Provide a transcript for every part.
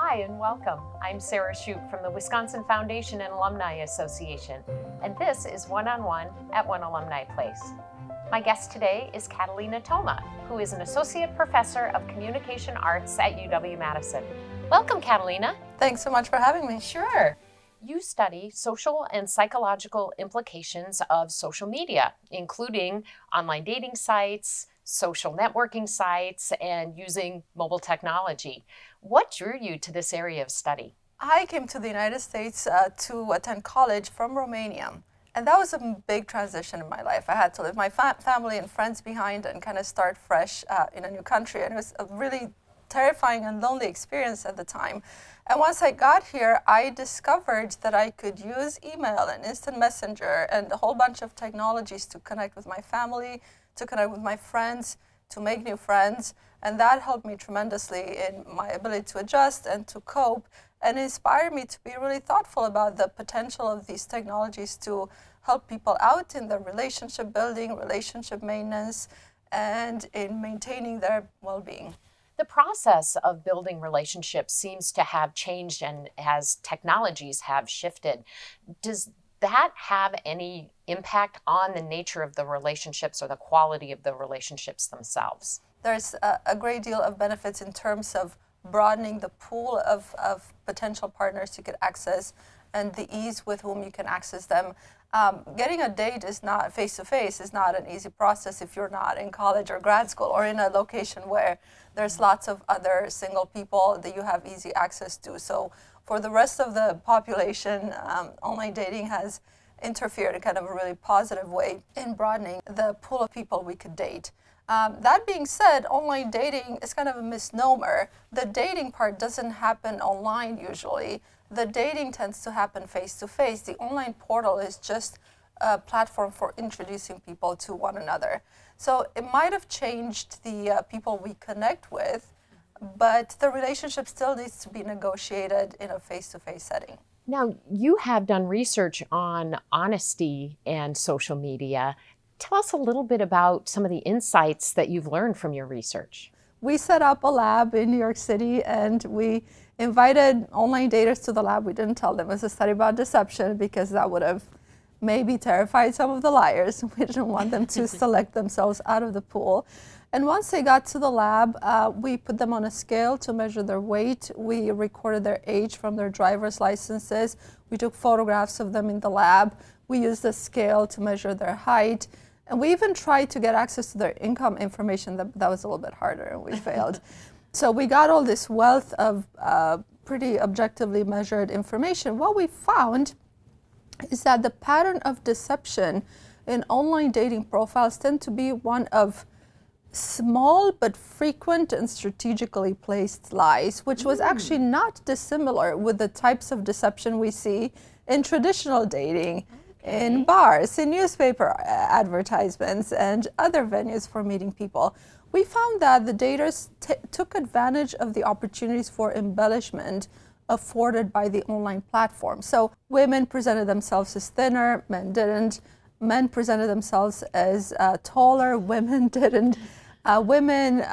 Hi and welcome. I'm Sarah Shoup from the Wisconsin Foundation and Alumni Association, and this is One-on-One at One Alumni Place. My guest today is Catalina Toma, who is an Associate Professor of Communication Arts at UW-Madison. Welcome, Catalina. Thanks so much for having me. Sure. You study social and psychological implications of social media, including online dating sites, social networking sites, and using mobile technology. What drew you to this area of study? I came to the United States to attend college from Romania. And that was a big transition in my life. I had to leave my family and friends behind and kind of start fresh in a new country. And it was a really terrifying and lonely experience at the time. And once I got here, I discovered that I could use email and instant messenger and a whole bunch of technologies to connect with my family, to connect with my friends, to make new friends. And that helped me tremendously in my ability to adjust and to cope, and inspired me to be really thoughtful about the potential of these technologies to help people out in their relationship building, relationship maintenance, and in maintaining their well-being. The process of building relationships seems to have changed, and as technologies have shifted, does that have any impact on the nature of the relationships or the quality of the relationships themselves? There's a great deal of benefits in terms of broadening the pool of potential partners you could access and the ease with whom you can access them. Getting a date is not face-to-face, is not an easy process if you're not in college or grad school or in a location where there's lots of other single people that you have easy access to. So for the rest of the population, online dating has interfered in kind of a really positive way in broadening the pool of people we could date. That being said, online dating is kind of a misnomer. The dating part doesn't happen online usually. The dating tends to happen face-to-face. The online portal is just a platform for introducing people to one another. So it might have changed the people we connect with, but the relationship still needs to be negotiated in a face-to-face setting. Now, you have done research on honesty and social media. Tell us a little bit about some of the insights that you've learned from your research. We set up a lab in New York City and we invited online daters to the lab. We didn't tell them it was a study about deception because that would have maybe terrified some of the liars. We didn't want them to select themselves out of the pool. And once they got to the lab, we put them on a scale to measure their weight. We recorded their age from their driver's licenses. We took photographs of them in the lab. We used the scale to measure their height. And we even tried to get access to their income information. That was a little bit harder, and we failed. So we got all this wealth of pretty objectively measured information. What we found is that the pattern of deception in online dating profiles tend to be one of small but frequent and strategically placed lies, which was actually not dissimilar with the types of deception we see in traditional dating, in bars, in newspaper advertisements, and other venues for meeting people. We found that the daters took advantage of the opportunities for embellishment afforded by the online platform. So women presented themselves as thinner, men didn't. Men presented themselves as taller, women didn't. Women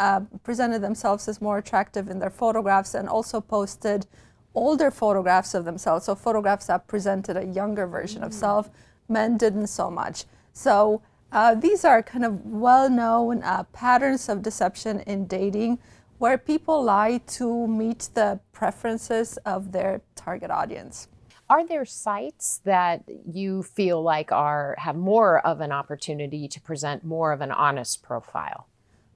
presented themselves as more attractive in their photographs and also posted older photographs of themselves, so photographs that presented a younger version of self. Men didn't so much. So these are kind of well-known patterns of deception in dating where people lie to meet the preferences of their target audience. Are there sites that you feel like have more of an opportunity to present more of an honest profile?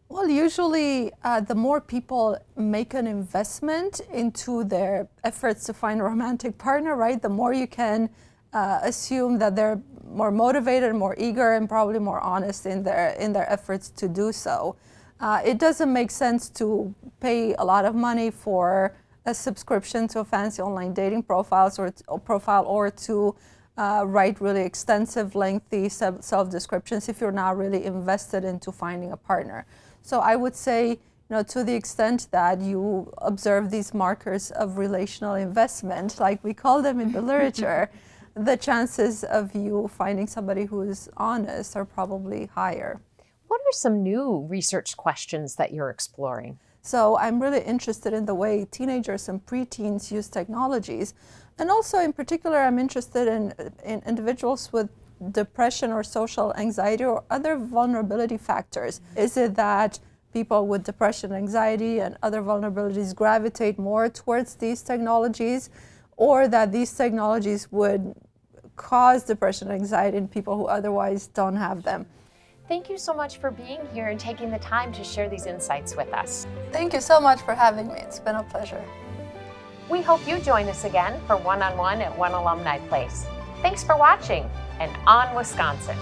Well, usually the more people make an investment into their efforts to find a romantic partner, right, the more you can assume that they're more motivated, more eager, and probably more honest in their efforts to do so. It doesn't make sense to pay a lot of money for a subscription to a fancy online dating profile or to write really extensive, lengthy self-descriptions if you're not really invested into finding a partner. So I would say, to the extent that you observe these markers of relational investment, like we call them in the literature, the chances of you finding somebody who is honest are probably higher. What are some new research questions that you're exploring? So I'm really interested in the way teenagers and preteens use technologies. And also in particular, I'm interested in individuals with depression or social anxiety or other vulnerability factors. Is it that people with depression, anxiety, and other vulnerabilities gravitate more towards these technologies, or that these technologies would cause depression and anxiety in people who otherwise don't have them? Thank you so much for being here and taking the time to share these insights with us. Thank you so much for having me. It's been a pleasure. We hope you join us again for One-on-One at One Alumni Place. Thanks for watching, and on Wisconsin.